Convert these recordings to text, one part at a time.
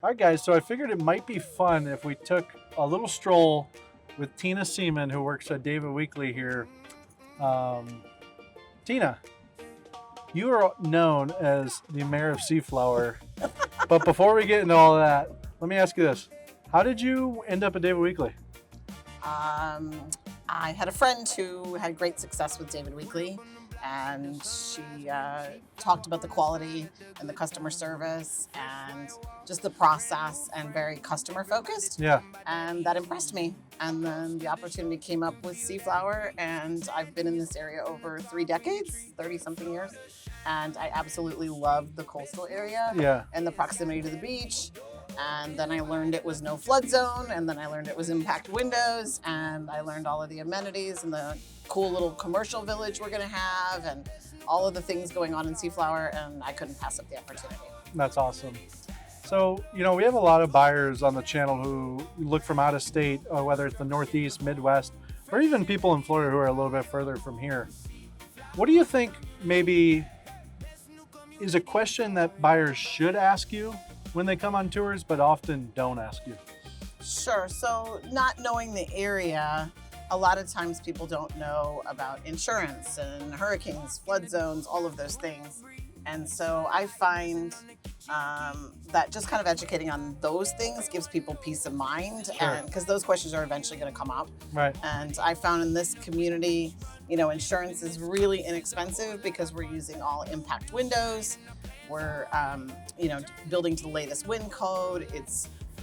All right, guys, so I figured it might be fun if we took a little stroll with Tina Seaman, who works at David Weekley here. Um, Tina, you are known as the Mayor of SeaFlower, but before we get into all of that, let me ask you this. How did you end up at David Weekley? I had a friend who had great success with David Weekley, and she talked about the quality and the customer service and just the process, and very customer focused. Yeah. And that impressed me. And then the opportunity came up with SeaFlower, and I've been in this area over 3 decades, 30 something years. And I absolutely love the coastal area and the proximity to the beach. And then I learned it was no flood zone, and then I learned it was impact windows, and I learned all of the amenities and the cool little commercial village we're gonna have, and all of the things going on in SeaFlower, and I couldn't pass up the opportunity. That's awesome. So, we have a lot of buyers on the channel who look from out of state, whether it's the Northeast, Midwest, or even people in Florida who are a little bit further from here. What do you think maybe is a question that buyers should ask you when they come on tours, but often don't ask you? Sure. So not knowing the area, a lot of times people don't know about insurance and hurricanes, flood zones, all of those things. And so I find that just kind of educating on those things gives people peace of mind, and because those questions are eventually going to come up. Right. And I found in this community, insurance is really inexpensive because we're using all impact windows. We're, building to the latest wind code.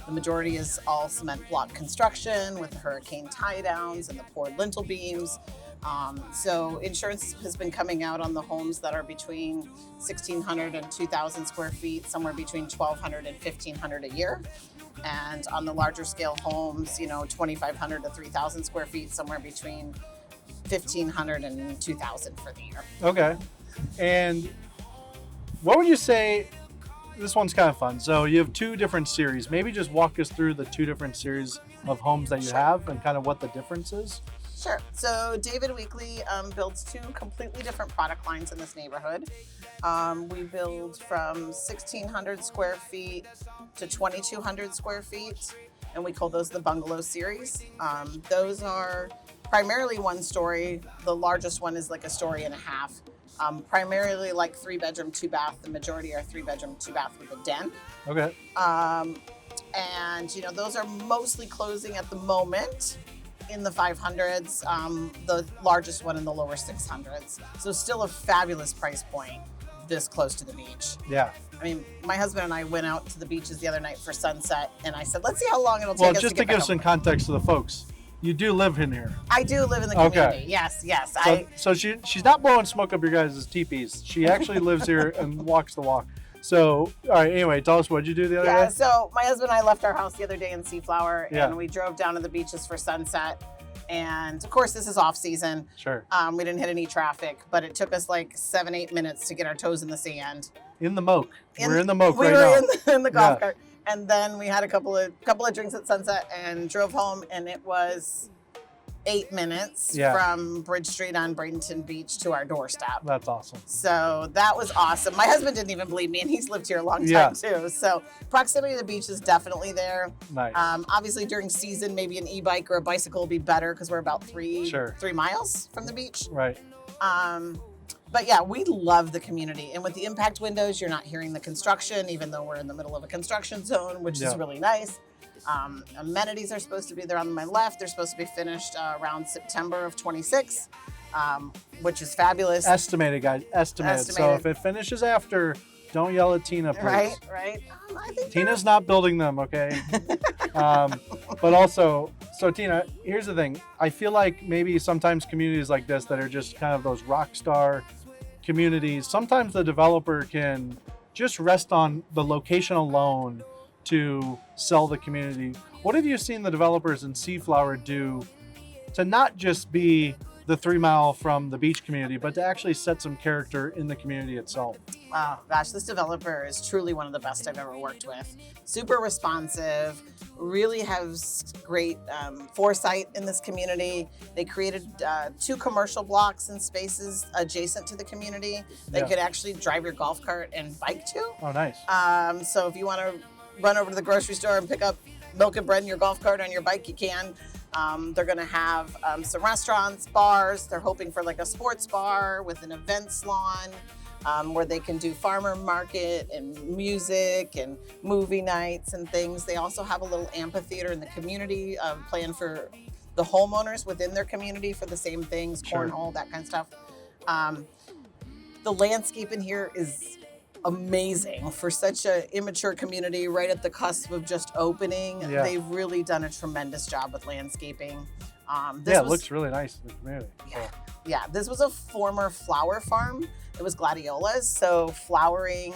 The majority is all cement block construction with the hurricane tie downs and the poured lintel beams. So insurance has been coming out on the homes that are between 1,600 and 2,000 square feet, somewhere between 1,200 and 1,500 a year. And on the larger scale homes, 2,500 to 3,000 square feet, somewhere between 1,500 and 2,000 for the year. Okay. And what would you say, this one's kind of fun. So you have 2 different series. Maybe just walk us through the 2 different series of homes that you have and kind of what the difference is. Sure. So David Weekley builds 2 completely different product lines in this neighborhood. We build from 1,600 square feet to 2,200 square feet, and we call those the Bungalow series. Those are primarily 1 story. The largest one is like a story and a half. Primarily like 3 bedroom, 2 bath. The majority are 3 bedroom, 2 bath with a den. Okay. And those are mostly closing at the moment in the 500s, the largest one in the lower 600s. So still a fabulous price point this close to the beach. Yeah. I mean, my husband and I went out to the beaches the other night for sunset, and I said, let's see how long it'll take us to get back. Well, just to give some context to the folks, you do live in here. I do live in the community. Okay. Yes. So she's not blowing smoke up your guys' teepees. She actually lives here and walks the walk. So, all right, anyway, tell us what you do the other day. So my husband and I left our house the other day in SeaFlower, and we drove down to the beaches for sunset. And of course, this is off season. Sure. We didn't hit any traffic, but it took us like 7-8 minutes to get our toes in the sand. In the moke. We're in the moke right now. We were in the golf cart. And then we had a couple of drinks at sunset and drove home, and it was 8 minutes from Bridge Street on Bradenton Beach to our doorstep. That's awesome. So that was awesome. My husband didn't even believe me, and he's lived here a long time too. So proximity to the beach is definitely there. Nice. Obviously during season, maybe an e-bike or a bicycle will be better because we're about 3 miles from the beach. Right. But yeah, we love the community. And with the impact windows, you're not hearing the construction, even though we're in the middle of a construction zone, which is really nice. Amenities are supposed to be there on my left. They're supposed to be finished around September of 26, which is fabulous. Estimated, guys. Estimated. So if it finishes after, don't yell at Tina, please. Right. I think Tina's not building them, okay? But also, so Tina, here's the thing. I feel like maybe sometimes communities like this that are just kind of those rock star communities, sometimes the developer can just rest on the location alone to sell the community. What have you seen the developers in SeaFlower do to not just be the 3 mile from the beach community, but to actually set some character in the community itself? Wow, gosh, this developer is truly one of the best I've ever worked with. Super responsive, really has great foresight in this community. They created 2 commercial blocks and spaces adjacent to the community that you could actually drive your golf cart and bike to. Oh, nice. So if you want to run over to the grocery store and pick up milk and bread in your golf cart on your bike, you can. They're going to have some restaurants, bars. They're hoping for like a sports bar with an events lawn where they can do farmer market and music and movie nights and things. They also have a little amphitheater in the community planned for the homeowners within their community for the same things, Sure. cornhole, that kind of stuff. The landscape in here is amazing for such an immature community right at the cusp of just opening. Yeah. They've really done a tremendous job with landscaping. It looks really nice in the community. Yeah, this was a former flower farm. It was gladiolas, so flowering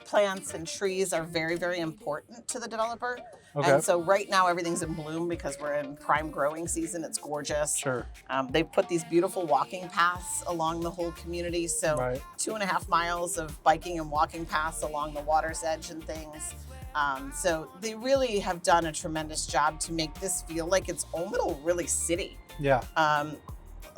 plants and trees are very, very important to the developer. Okay. And so right now everything's in bloom because we're in prime growing season. It's gorgeous. Sure. They've put these beautiful walking paths along the whole community. So Right. 2.5 miles of biking and walking paths along the water's edge and things. So they really have done a tremendous job to make this feel like its own little really city. Yeah.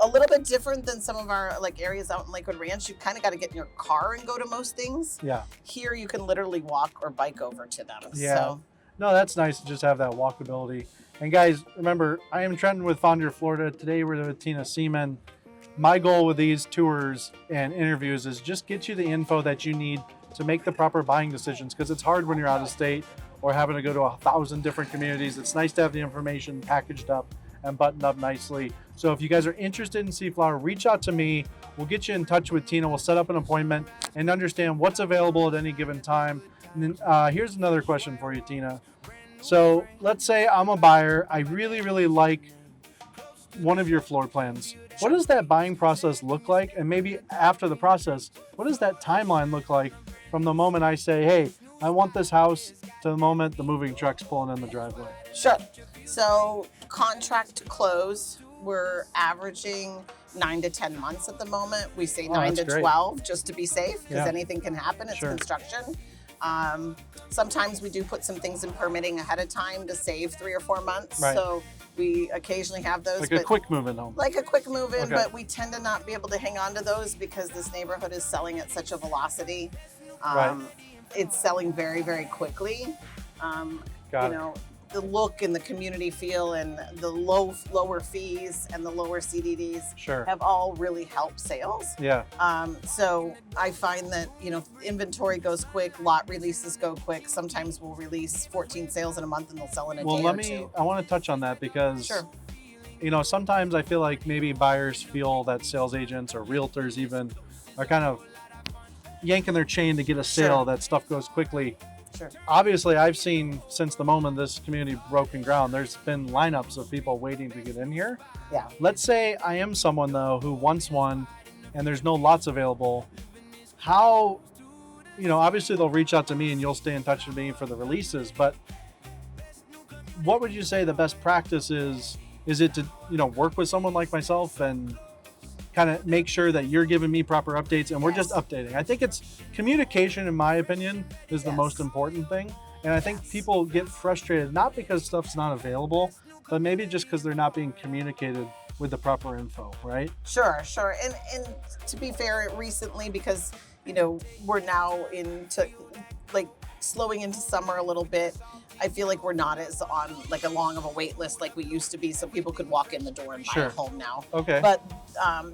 A little bit different than some of our like areas out in Lakewood Ranch. You kind of got to get in your car and go to most things. Yeah. Here you can literally walk or bike over to them. Yeah. So, No, that's nice to just have that walkability. And guys, remember, I am Trenton with Fonder, Florida. Today we're with Tina Seaman. My goal with these tours and interviews is just get you the info that you need to make the proper buying decisions, because it's hard when you're out of state or having to go to 1,000 different communities. It's nice to have the information packaged up and buttoned up nicely. So if you guys are interested in SeaFlower, reach out to me. We'll get you in touch with Tina. We'll set up an appointment and understand what's available at any given time. And then here's another question for you, Tina. So let's say I'm a buyer. I really, really like one of your floor plans. What does that buying process look like? And maybe after the process, what does that timeline look like from the moment I say, hey, I want this house, to the moment the moving truck's pulling in the driveway? sure. So contract to close, we're averaging 9 to 10 months at the moment. We say Oh, 9 to that's great. 12 just to be safe because Yeah. anything can happen. It's Sure. construction. Sometimes we do put some things in permitting ahead of time to save 3 or 4 months. Right. So we occasionally have those. Like a quick move in home. Like a quick move in, Okay. but we tend to not be able to hang on to those because this neighborhood is selling at such a velocity. Right. It's selling very, very quickly. Got you it. know, the look and the community feel and the lower fees and the lower CDDs Sure. have all really helped sales. Yeah. So I find that, inventory goes quick, lot releases go quick. Sometimes we'll release 14 sales in a month and they'll sell in a Well, day let or me, two. I want to touch on that because, Sure. Sometimes I feel like maybe buyers feel that sales agents or realtors even are kind of yanking their chain to get a sale, Sure. that stuff goes quickly. Sure. Obviously, I've seen since the moment this community broken ground, there's been lineups of people waiting to get in here. Yeah. Let's say I am someone, though, who wants one and there's no lots available. How, obviously they'll reach out to me and you'll stay in touch with me for the releases, but what would you say the best practice is? Is it to, work with someone like myself and kind of make sure that you're giving me proper updates and we're just updating? I think it's communication, in my opinion, is the Yes. most important thing. And I think Yes. people get frustrated, not because stuff's not available, but maybe just because they're not being communicated with the proper info, right? Sure. And to be fair, recently, because, we're now into slowing into summer a little bit, I feel like we're not as on a long of a wait list like we used to be, so people could walk in the door and buy Sure. a home now. Okay. But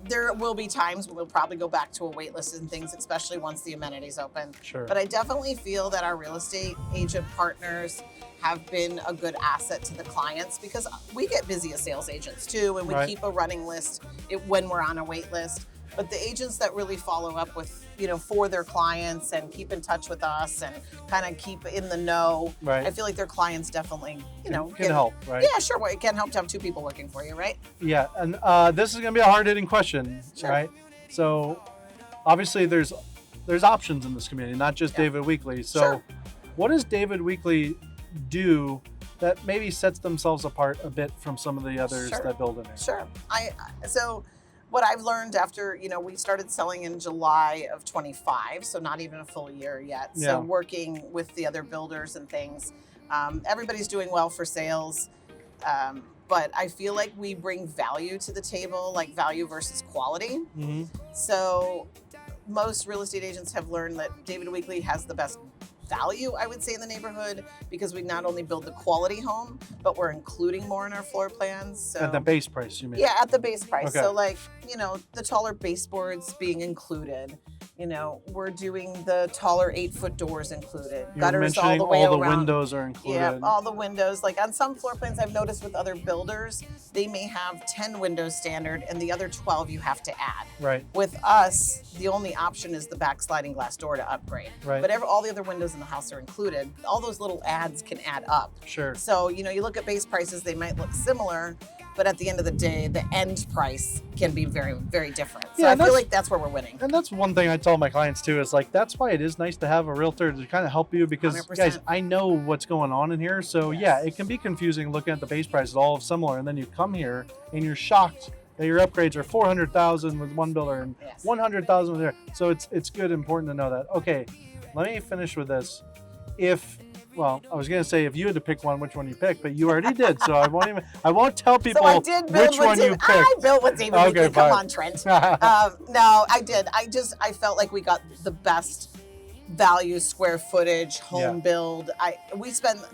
there will be times when we'll probably go back to a wait list and things, especially once the amenities open. Sure. But I definitely feel that our real estate agent partners have been a good asset to the clients because we get busy as sales agents too, and we Right. keep a running list when we're on a wait list. But the agents that really follow up with, for their clients and keep in touch with us and kind of keep in the know, Right. I feel like their clients definitely, can get- help, right? Yeah, sure. Well, it can help to have 2 people working for you, right? Yeah, and this is going to be a hard-hitting question, Sure. right? So, obviously, there's options in this community, not just Yeah. David Weekley. So, Sure. what does David Weekley do that maybe sets themselves apart a bit from some of the others Sure. that build in here? Sure. So what I've learned after, we started selling in July of 25, so not even a full year yet. Yeah. So working with the other builders and things, everybody's doing well for sales. But I feel like we bring value to the table, like value versus quality. Mm-hmm. So most real estate agents have learned that David Weekley has the best value, I would say, in the neighborhood, because we not only build the quality home, but we're including more in our floor plans. So At the base price, you mean? yeah, at the base price. Okay. So like, you know, the taller baseboards being included. You know, we're doing the taller 8-foot doors included. You're Gutters all mentioning the way all the around. windows are included. Yeah, all the windows. Like on some floor plans I've noticed with other builders, they may have 10 windows standard and the other 12 you have to add. Right. With us, the only option is the back sliding glass door to upgrade. Right. But all the other windows in the house are included. All those little adds can add up. Sure. So, you know, you look at base prices, they might look similar, but at the end of the day, the end price can be very, very different. So Yeah, I feel like that's where we're winning. And that's one thing I tell my clients too, is like, that's why it is nice to have a realtor to kind of help you, because 100%. guys, I know what's going on in here. So Yes. yeah, it can be confusing looking at the base prices all similar. And then you come here and you're shocked that your upgrades are 400,000 with one builder and Yes. 100,000 with there. So it's good, important to know that. Okay, let me finish with this. Well, I was gonna say if you had to pick one, which one you pick, but you already did. So I won't tell people So I did build which with one you David. picked. I built with David Okay, Weekley. Come fine. on, Trent. No, I did. I felt like we got the best value, square footage, home build.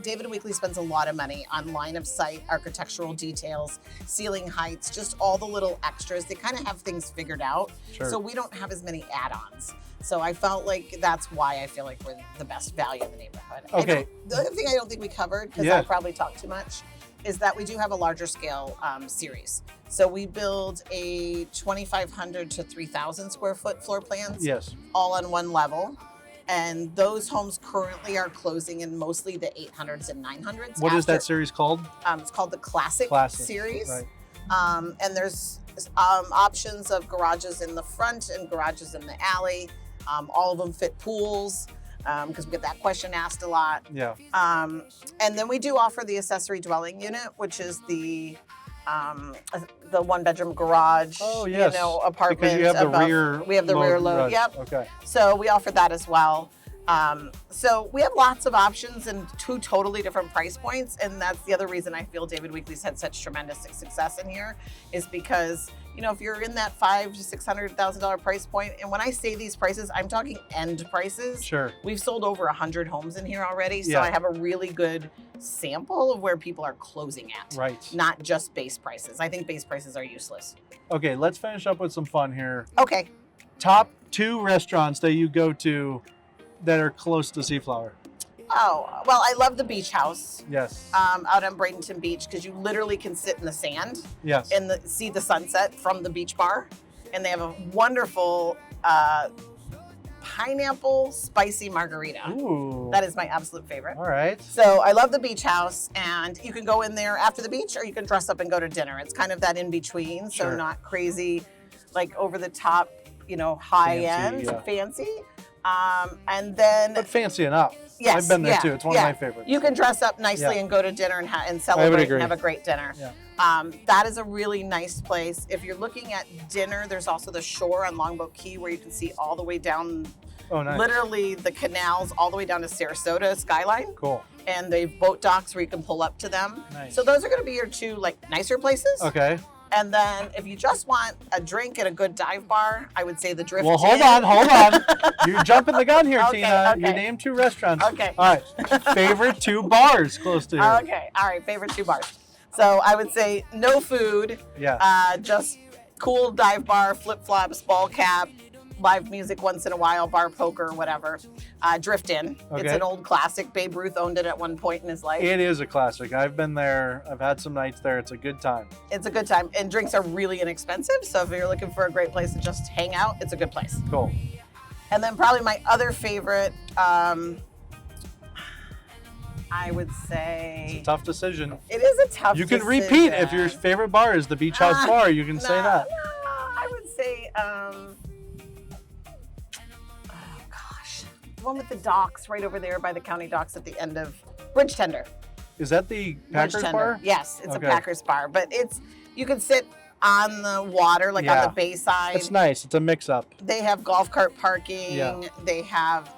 David Weekley spends a lot of money on line of sight, architectural details, ceiling heights, just all the little extras. They kind of have things figured out. Sure. So we don't have as many add-ons. So I felt like that's why I feel like we're the best value in the neighborhood. Okay. The other thing I don't think we covered, because I probably talked too much, is that we do have a larger scale series. So we build a 2,500 to 3,000 square foot floor plans, Yes. all on one level. And those homes currently are closing in mostly the 800s and 900s. What is that series called? It's called the Classic series. Right. And there's options of garages in the front and garages in the alley. All of them fit pools, because we get that question asked a lot. Yeah. And then we do offer the accessory dwelling unit, which is the 1-bedroom garage, Oh, yes. apartment. Because you have the rear. We have the rear load. garage. Yep. Okay. So we offer that as well. So we have lots of options and 2 totally different price points. And that's the other reason I feel David Weekley's had such tremendous success in here, is because, if you're in that $500,000 to $600,000 price point, and when I say these prices, I'm talking end prices. Sure. We've sold over 100 homes in here already. So Yeah. I have a really good sample of where people are closing at. Right. Not just base prices. I think base prices are useless. Okay, let's finish up with some fun here. Okay. Top 2 restaurants that you go to that are close to SeaFlower. Oh, well, I love the beach house. Yes. Out on Bradenton Beach, because you literally can sit in the sand Yes. and see the sunset from the beach bar. And they have a wonderful pineapple spicy margarita. Ooh. That is my absolute favorite. All right. So I love the beach house, and you can go in there after the beach, or you can dress up and go to dinner. It's kind of that in between, so Sure. not crazy, like over the top, high end, fancy. And then But fancy enough. yes, I've been there too. It's one of my favorites. You can dress up nicely and go to dinner and celebrate agree. and have a great dinner. Yeah. That is a really nice place. If you're looking at dinner, there's also the shore on Longboat Key, where you can see all the way down, Oh, nice. literally the canals all the way down to Sarasota skyline. Cool. And they have boat docks where you can pull up to them. Nice. So those are going to be your 2 nicer places. Okay. And then if you just want a drink at a good dive bar, I would say the Drift Well, hold Inn. on. You're jumping the gun here, Okay, Tina. okay. You named 2 restaurants. Okay. All right. Favorite 2 bars close to here. Okay. All right. Favorite 2 bars. So I would say no food. Yeah. Just cool dive bar, flip flops, ball cap, live music once in a while, bar poker, whatever. Drift Inn. Okay. It's an old classic. Babe Ruth owned it at one point in his life. It is a classic. I've been there. I've had some nights there. It's a good time. It's a good time. And drinks are really inexpensive. So if you're looking for a great place to just hang out, it's a good place. Cool. And then probably my other favorite, I would say... It's a tough decision. It is a tough You can decision. repeat if your favorite bar is the Beach House Bar. You can say that. No, I would say, the one with the docks right over there by the county docks at the end of Bridge Tender. Is that the Packers Bridge Tender. Bar? Yes, it's Okay. a Packers bar, but you can sit on the water, on the bay side. It's nice. It's a mix-up. They have golf cart parking. Yeah.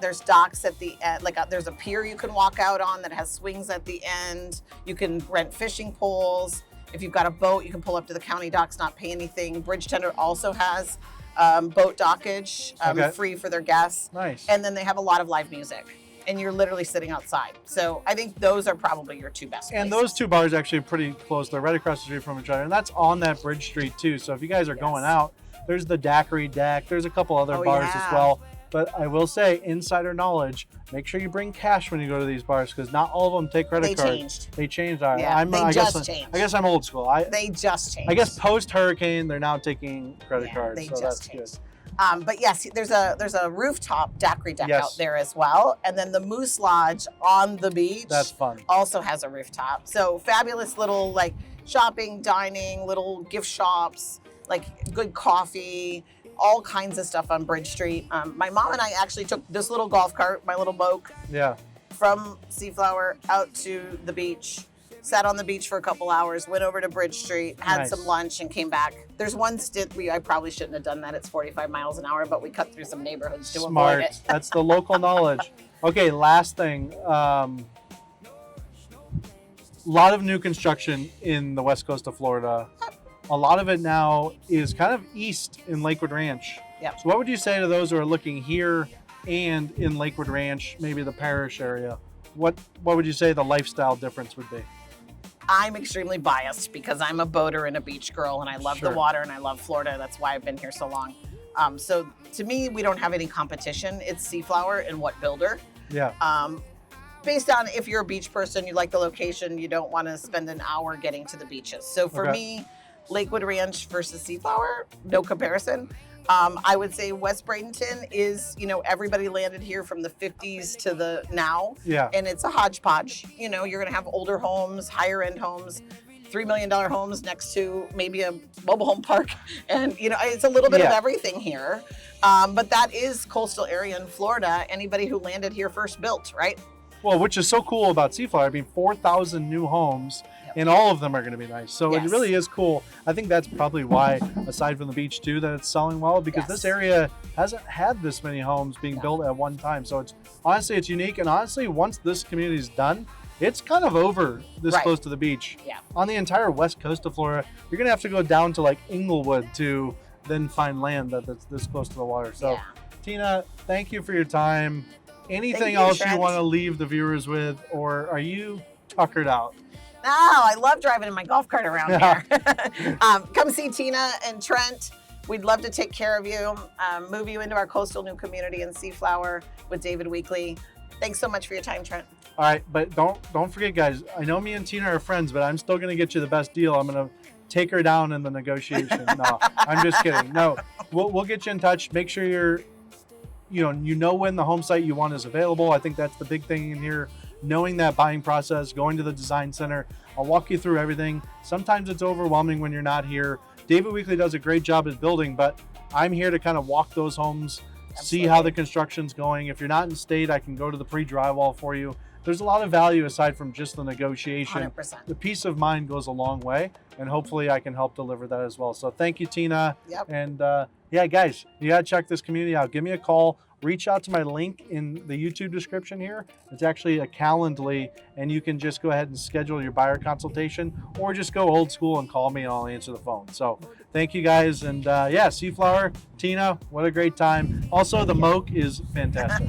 There's docks at the end, there's a pier you can walk out on that has swings at the end. You can rent fishing poles. If you've got a boat, you can pull up to the county docks, not pay anything. Bridge Tender also has boat dockage, Okay. free for their guests. Nice. And then they have a lot of live music. and you're literally sitting outside. So I think those are probably your two best And places. those two bars are actually pretty close. They're right across the street from each other, and that's on that Bridge Street too. So if you guys are going out, there's the Daiquiri Deck. There's a couple other bars as well. But I will say, insider knowledge, make sure you bring cash when you go to these bars, because not all of them take credit cards. They changed. Yeah, they just changed. I guess I'm old school. They just changed. I guess post-hurricane, they're now taking credit cards. They so just that's changed. good. But yes, there's a rooftop daiquiri deck out there as well. And then the Moose Lodge on the beach. That's fun. Also has a rooftop. So fabulous little like shopping, dining, little gift shops, like good coffee, all kinds of stuff on Bridge Street. My mom and I actually took this little golf cart, my little boat, from SeaFlower out to the beach, sat on the beach for a couple hours, went over to Bridge Street, had some lunch, and came back. There's one stint I probably shouldn't have done that. It's 45 miles an hour, but we cut through some neighborhoods to avoid it. That's the local knowledge. Okay, last thing. A lot of new construction in the west coast of Florida. A lot of it now is kind of east in Lakewood Ranch. Yep. So what would you say to those who are looking here and in Lakewood Ranch, maybe the Parrish area? What would you say the lifestyle difference would be? I'm extremely biased because I'm a boater and a beach girl, and I love the water and I love Florida. That's why I've been here so long. So to me, we don't have any competition. It's SeaFlower and what builder. Yeah. Based on if you're a beach person, you like the location, you don't want to spend an hour getting to the beaches. So for me, Lakewood Ranch versus SeaFlower, no comparison. I would say West Bradenton is, everybody landed here from the 50s to the now. Yeah. And it's a hodgepodge. You're going to have older homes, higher end homes, $3 million homes next to maybe a mobile home park. And, it's a little bit of everything here. But that is coastal area in Florida. Anybody who landed here first built, right? Well, which is so cool about SeaFlower. I mean, 4,000 new homes. And all of them are going to be nice. So it really is cool. I think that's probably why, aside from the beach too, that it's selling well, because this area hasn't had this many homes being built at one time. So it's unique. And honestly, once this community is done, it's kind of over this close to the beach. Yeah. On the entire west coast of Florida, you're going to have to go down to like Inglewood to then find land that's this close to the water. So Tina, thank you for your time. Anything else you want to leave the viewers with, or are you tuckered out? No, I love driving in my golf cart around here. Come see Tina and Trent. We'd love to take care of you, move you into our coastal new community in SeaFlower with David Weekley. Thanks so much for your time, Trent. All right, but don't forget, guys. I know me and Tina are friends, but I'm still going to get you the best deal. I'm going to take her down in the negotiation. No, I'm just kidding. No, we'll get you in touch. Make sure you know when the home site you want is available. I think that's the big thing in here. Knowing that buying process, going to the design center. I'll walk you through everything. Sometimes it's overwhelming when you're not here. David Weekley does a great job at building, but I'm here to kind of walk those homes, see how the construction's going. If you're not in state, I can go to the pre-drywall for you. There's a lot of value aside from just the negotiation. 100%. The peace of mind goes a long way, and hopefully I can help deliver that as well. So thank you, Tina. Yep. And guys, you got to check this community out. Give me a call. Reach out to my link in the YouTube description here. It's actually a Calendly, and you can just go ahead and schedule your buyer consultation, or just go old school and call me and I'll answer the phone. So thank you guys. And SeaFlower, Tina, what a great time. Also, the moke is fantastic.